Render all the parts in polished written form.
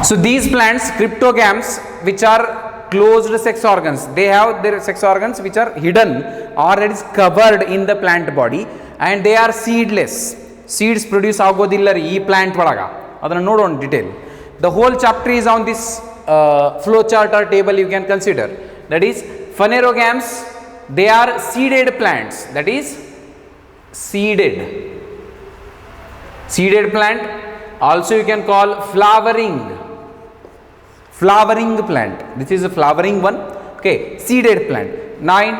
So these plants, cryptogams, which are closed sex organs, they have their sex organs which are hidden or it is covered in the plant body, and they are seedless. Seeds produce agodilla ee plant olaga adana nodon detail. The whole chapter is on this flow chart or table you can consider. That is phanerogams, they are seeded plants, that is seeded plant. Also you can call flowering plant. This is a flowering one. Okay, seeded plant. Nine,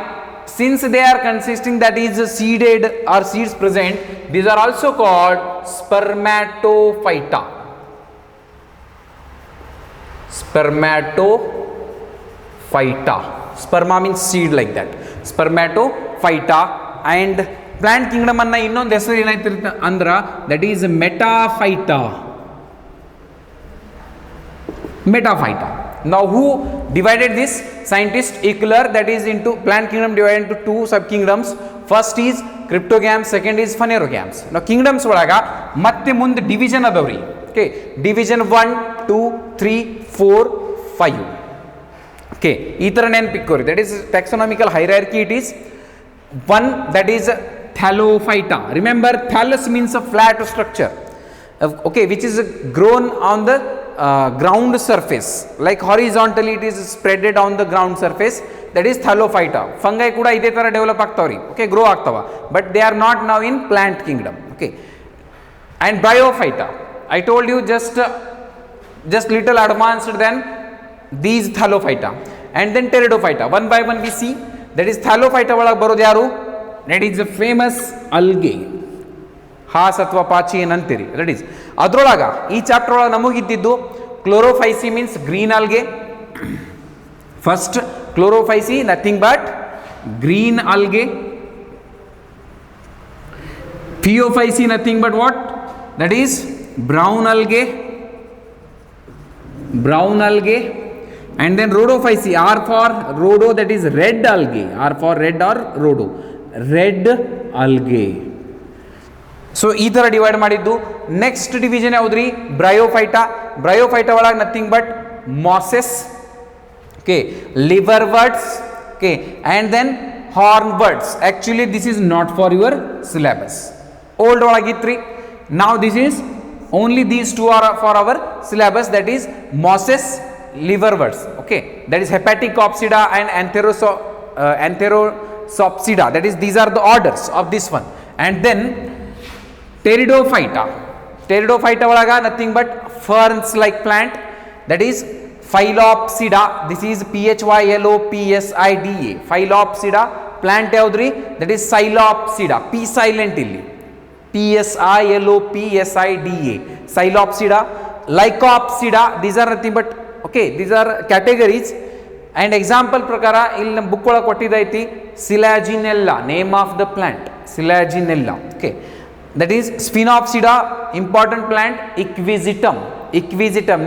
since they are consisting, that is seeded or seeds present, these are also called spermatophyta. Sperma means seed, like that. Spermatophyta. And plant kingdom anna innondu hesaru enayitirte andra, that is metaphyta. Now who divided this? Scientist Ekeler, that is into plant kingdom divided into two sub kingdoms. First is cryptogams, second is phanerogams. Now kingdoms olaga matte munde division adavri. Okay, division 1 2 3 4 5. Okay, ee tara nenpikori, that is taxonomical hierarchy. It is one, that is thallophyta. Remember, thallus means a flat structure, okay, which is grown on the ground surface, like horizontally it is spreaded on the ground surface, that is thallophyta. Fungi kuda ide tara develop agtavri, okay, grow agtava, but they are not now in plant kingdom. Okay, and bryophyta, I told you just little advanced than these thallophyta. And then pteridophyta, one by one we see. That is thallophyta ಒಳಗೆ ಬರೋದು ಯಾರು? That is a famous algae, ಹಾಸ್ ಅಥವಾ ಪಾಚಿ ಏನಂತೀರಿ. That is ಅದ್ರೊಳಗ ಈ chapter ಒಳಗೆ ನಮಗಿದ್ದಿದ್ದು Chlorophyceae means green algae. First Chlorophyceae nothing but green algae. Phaeophyceae nothing but what? That is brown algae. And then rhodophysi, R for rhodo, that is red algae. R for red or rhodo, red algae. So ee tara divide madiddu. Next division yaudri? Bryophyta. ಒಳಗೆ nothing but mosses, okay, liverworts, okay, and then hornworts. Actually this is not for your syllabus. Old ಒಳಗಿತ್ರಿ. Now this is only these two are for our syllabus, that is mosses, liverworts. Okay, that is Hepaticopsida and Antherosopsida. That is, these are the orders of this one. And then Pteridophyta olaga nothing but ferns like plant, that is Phylopsida. This is Phylopsida. Phylopsida plant yaudri? That is Psilopsida. P silent illi, Psilopsida. Psilopsida. Lycopsida, these are nothing but, okay, these are categories. And example prakara ಇಲ್ಲಿ ನಮ್ಮ book ಒಳಗೆ ಕೊಟ್ಟಿದ್ದೈತಿ Selaginella, name of the plant, Selaginella. Okay, that is Sphenopsida, important plant. Equisetum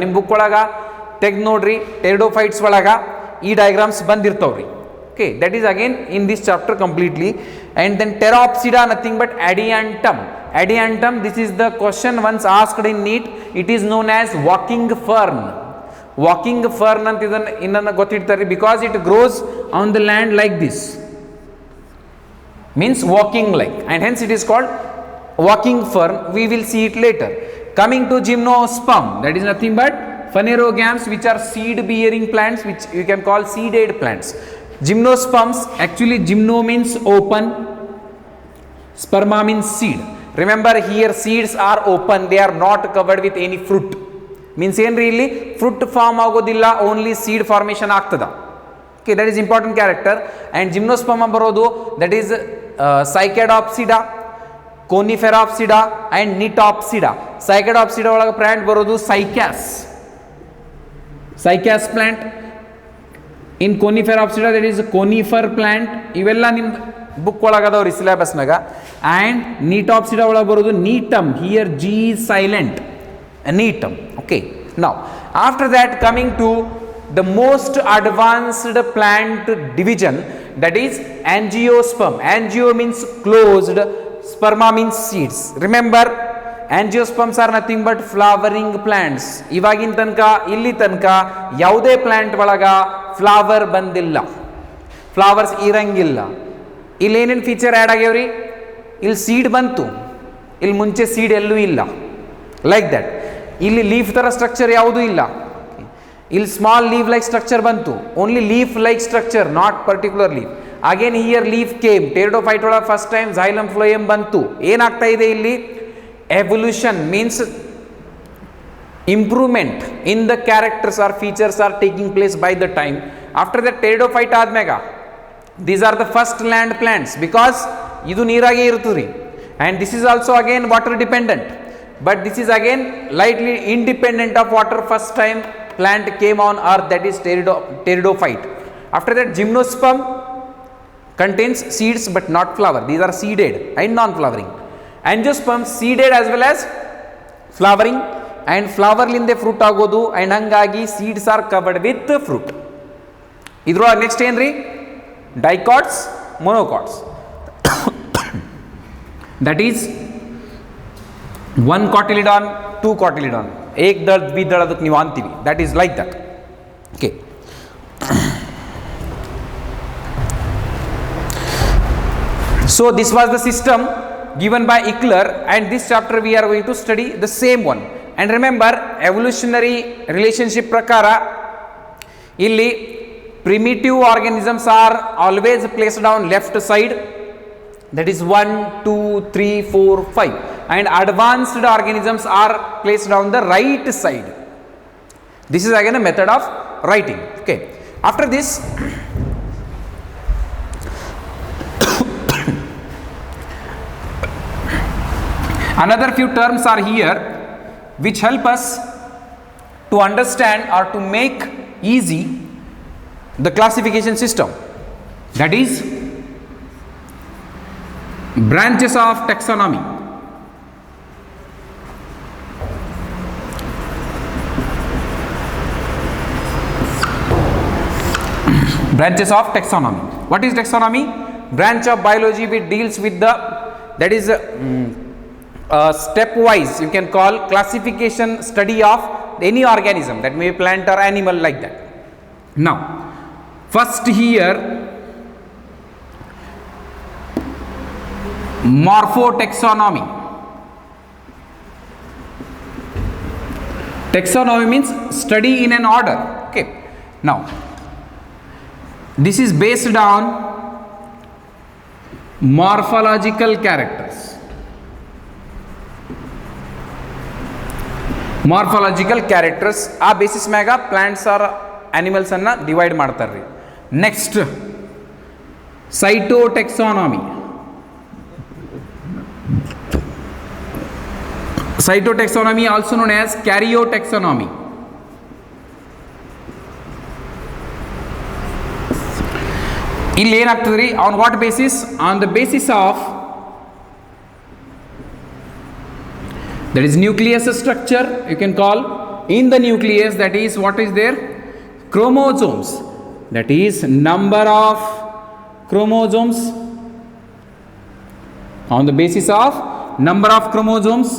ನಿಮ್ಮ book ಒಳಗ ತೆಗೆದು ನೋಡ್ರಿ, pteridophytes ಒಳಗ ಈ diagrams ಬಂದಿರ್ತಾವ್ರಿ. Okay, that is again in this chapter completely. And then Pteropsida, nothing but Adiantum. This is the question once asked in NEET. It is known as walking fern. ಅಂತ ಇದನ್ನ ಗೊತ್ತಿಡ್ತಾರೆ, because it grows on the land like this, means walking like, and hence it is called walking fern. We will see it later. Coming to Gymnosperm, that is nothing but phanerogams, which are seed bearing plants, which you can call seeded plants. Gymnosperms, actually gymno means open, sperma means seed. Remember, here seeds are open, they are not covered with any fruit. Means ಏನ್ರಿ ಇಲ್ಲಿ fruit form ಆಗೋದಿಲ್ಲ, only seed formation ಆಗ್ತದ. Okay, that is important character. And gymnosperm ಬರೋದು that is Cycadopsida, Coniferopsida and Gnetopsida. Cycadopsida ಒಳಗೆ plant ಬರೋದು Cycas plant. In Coniferopsida that is conifer plant. ಇವೆಲ್ಲ ನಿಮ್ಮ book ಒಳಗೆ ಅದಾವ್ರಿ ಸಿಲೆಬಸ್ನಾಗ. ಆ್ಯಂಡ್ ನಿಟಾಪ್ಸಿಡಾ ಒಳಗೆ ಬರೋದು Gnetum, here G silent, neatum. Okay, now after that coming to the most advanced plant division, that is angiosperm. Angio means closed, sperma means seeds. Remember, angiosperms are nothing but flowering plants. ಇವಾಗಿನ ತನಕ ಇಲ್ಲಿ ತನಕ ಯಾವುದೇ plant ಒಳಗ flower ಬಂದಿಲ್ಲ, flowers ಇರಂಗಿಲ್ಲ. ಇಲ್ಲಿ ಏನೇನು ಫೀಚರ್ ಆ್ಯಡ್ ಆಗ್ಯಾವ್ರಿ? ಇಲ್ಲಿ ಸೀಡ್ ಬಂತು, ಇಲ್ಲಿ ಮುಂಚೆ ಸೀಡ್ ಎಲ್ಲೂ ಇಲ್ಲ, ಲೈಕ್ ದಟ್. ಇಲ್ಲಿ ಲೀಫ್ ಥರ ಸ್ಟ್ರಕ್ಚರ್ ಯಾವುದೂ ಇಲ್ಲ, ಇಲ್ಲಿ ಸ್ಮಾಲ್ ಲೀಫ್ ಲೈಕ್ ಸ್ಟ್ರಕ್ಚರ್ ಬಂತು, only leaf like structure, not particular leaf. Again here leaf came, pteridophyte ಒಳಗೆ ಫಸ್ಟ್ ಟೈಮ್ ಝೈಲಮ್ ಫ್ಲೋಯಮ್ ಬಂತು. ಏನಾಗ್ತಾ ಇದೆ ಇಲ್ಲಿ? Evolution means improvement in the characters or features are taking place by the time. After the pteridophyte ಆದ್ಮ್ಯಾಗ these are the first land plants, because ಇದು ನೀರಾಗೆ ಇರ್ತದೆ ರೀ. And this is also again water dependent, but this is again lightly independent of water. First time plant came on earth, that is pteridophyte. After that, gymnosperm contains seeds but not flower. These are seeded and non-flowering. Angiosperm seeded as well as flowering, and flower linde fruit agodu, and hangagi seeds are covered with fruit. idro next enri dicots, monocots. That is one cotyledon, two cotyledon, ek dal ದ್ವಿದಳ ಅದಕ್ಕೆ ನೀವು ಅಂತೀವಿ. That is like that. Okay, so this was the system given by Eckler, and this chapter we are going to study the same one. And remember, evolutionary relationship prakara illi primitive organisms are always placed on left side, that is 1 2 3 4 5, and advanced organisms are placed on the right side. This is again a method of writing. Okay, after this another few terms are here which help us to understand or to make easy the classification system. That is branches of taxonomy. Branches of taxonomy. What is taxonomy? Branch of biology which deals with the, that is stepwise, you can call classification study of any organism, that may be plant or animal, like that. Now first here morphotaxonomy. Taxonomy means study in an order. Okay, now this is based on morphological characters. Morphological characters ಆ basis ಮ್ಯಾಗ plants or animals ಅನ್ನ divide ಮಾಡ್ತಾರ್ರಿ. Next cytotaxonomy. Cytotaxonomy also known as karyotaxonomy. ಇಲ್ಲಿ ಏನಾಗ್ತದೆ ರೀ? On what basis? On the basis of that is nucleus structure, you can call. In the nucleus, that is what is there? Chromosomes, that is number of chromosomes. On the basis of number of chromosomes,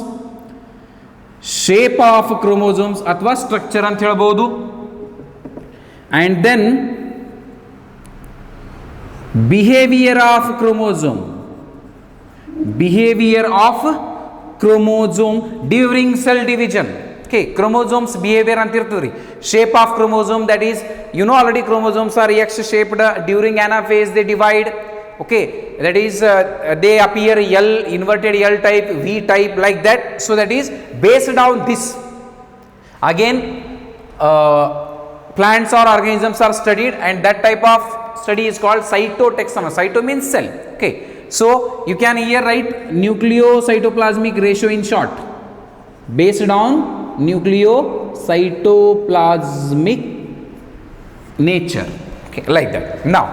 shape of chromosomes athwa structure anta helabodu, and then behavior of chromosome, behavior of chromosome during cell division. Okay, chromosomes behavior anta irtadri. Shape of chromosome, that is, you know already chromosomes are X shaped. During anaphase they divide. Okay, that is they appear L, inverted L type, V type, like that. So that is based on this. Again plants or organisms are studied, and that type of study is called cytotaxonomy. Cyto means cell. Okay, so you can here write nucleocytoplasmic ratio in short, based on nucleocytoplasmic nature. Okay, like that. Now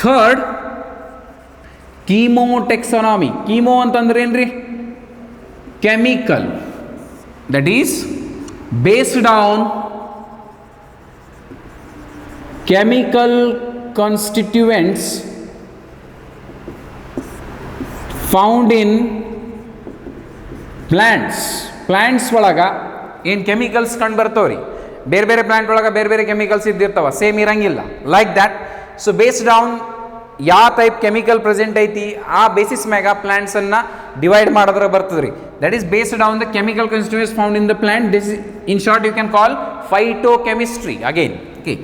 third, chemotaxonomy. Chemo ಅಂತಂದ್ರೆ ಏನ್ರಿ? Chemical, that is based on chemical constituents found in plants ಒಳಗೆ ಏನು chemicals ಕಂಡು ಬರ್ತಾವ್ರಿ, ಬೇರೆ ಬೇರೆ plant ಒಳಗೆ ಬೇರೆ ಬೇರೆ ಕೆಮಿಕಲ್ಸ್ ಇದ್ದಿರ್ತಾವ, ಸೇಮ್ ಇರಂಗಿಲ್ಲ. Like that. So based on ಯಾವ ಟೈಪ್ ಕೆಮಿಕಲ್ ಪ್ರೆಸೆಂಟ್ ಐತಿ ಆ ಬೇಸಿಸ್ ಮ್ಯಾಗ ಪ್ಲಾಂಟ್ಸನ್ನು ಡಿವೈಡ್ ಮಾಡಿದ್ರೆ ಬರ್ತದೆ ರೀ. That is based on the chemical constituents found in the plant. This in short you can call phytochemistry again. Okay.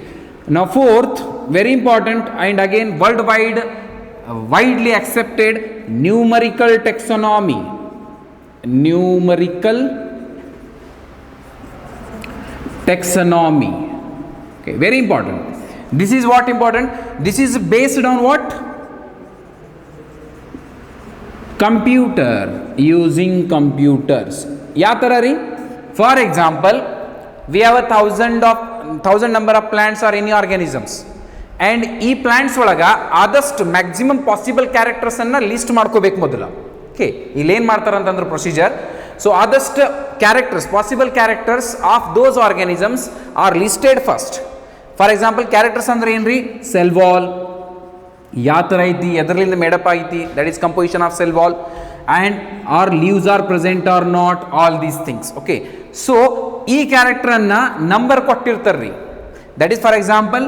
Now fourth, very important and again widely accepted, numerical taxonomy. Numerical taxonomy. Okay, very important. This is what important? This is based on what? Computer, using computers. ಯಾವ ಥರ ರೀ? For example, we have a thousand number of plants or any organisms, and ಈ plants ಒಳಗೆ ಆದಷ್ಟು maximum possible ಕ್ಯಾರೆಕ್ಟರ್ಸನ್ನು list ಮಾಡ್ಕೋಬೇಕು ಮೊದಲು. Okay, ಇಲ್ಲೇನು ಮಾಡ್ತಾರೆ ಅಂತಂದ್ರೆ ಪ್ರೊಸೀಜರ್. ಸೊ ಆದಷ್ಟು characters, possible characters of those organisms are listed first. For example characters ಅಂದ್ರೆ ಏನ್ರಿ? ಸೆಲ್ ವಾಲ್ ಯಾವ ಥರ ಐತಿ, ಎದರ್ಲಿಂದ made up, that is composition of cell wall, and are leaves are present or not, all these things. Okay, so ಈ ಕ್ಯಾರೆಕ್ಟರನ್ನು number ಕೊಟ್ಟಿರ್ತಾರ್ರಿ. That is for example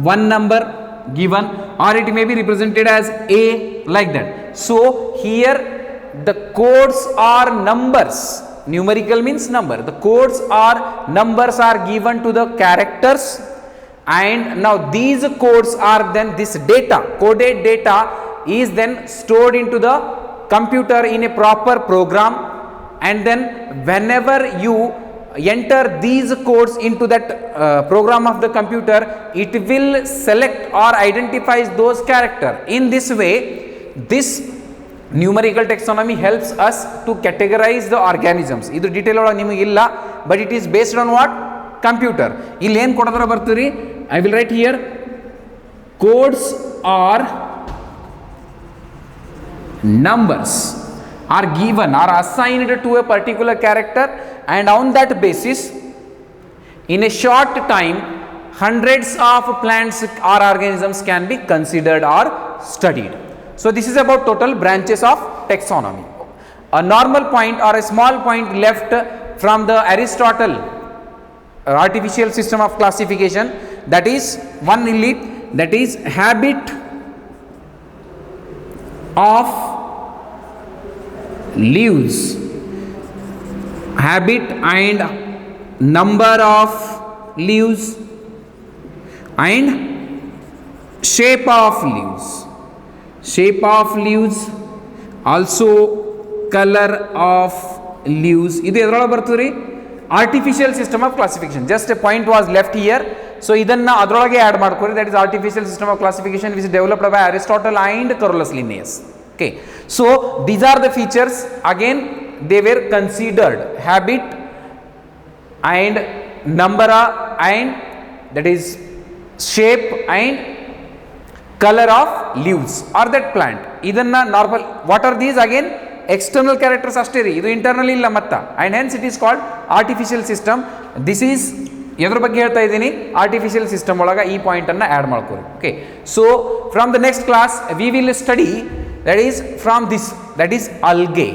1 number given, or it may be represented as A, like that. So here the codes are numbers. Numerical means number. The codes are numbers are given to the characters, and now these codes are then this data, coded data is then stored into the computer in a proper program, and then whenever you enter these codes into that program of the computer, it will select or identifies those character. In this way, this numerical taxonomy helps us to categorize the organisms. Idu detail ola nimage illa, but it is based on what? Computer. Illi ಏನು ಕೊಡೋದ್ರ ಬರ್ತೀರಿ? I will write here, codes are numbers are given or assigned to a particular character, and on that basis in a short time hundreds of plants or organisms can be considered or studied. So this is about total branches of taxonomy. A normal point or a small point left from the Aristotle artificial system of classification, that is one illi, that is habit of leaves, habit and number of leaves, and shape of leaves, also color of leaves. Idu edrೊಳಗೆ ಬರ್ತದ್ರಿ? Artificial system of classification. Just a point was left here, so ಇದನ್ನು ಅದರೊಳಗೆ add ಮಾಡ್ಕೊರಿ. That is artificial system of classification which is developed by Aristotle and Carolus Linnaeus. Okay, so these are the features. Again, they were considered habit and number and that is shape and color of leaves or that plant. Idanna normal, what are these? Again, external characters ಅಷ್ಟೇ ರೀ, ಇದು internal ಇಲ್ಲ ಮತ್ತ, and hence it is called artificial system. This is ಎದ್ರ ಬಗ್ಗೆ ಹೇಳ್ತಾ ಇದ್ದೀನಿ? Artificial system ಒಳಗೆ ಈ ಪಾಯಿಂಟನ್ನು ಆ್ಯಡ್ ಮಾಡ್ಕೊಳ್ಳಿ. Okay, so from the next class we will study that is from this, that is algae.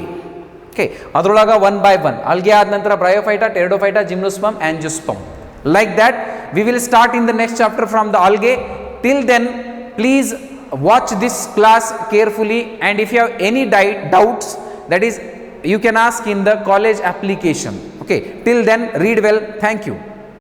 Okay, ಅದರೊಳಗೆ 1 by 1 ಅಲ್ಗೆ ಆದ ನಂತರ bryophyta, pteridophyta, gymnosperm, angiosperm, like that we will start in the next chapter from the algae. Till then please watch this class carefully, and if you have any doubts, that is you can ask in the college application. Okay, till then read well. Thank you.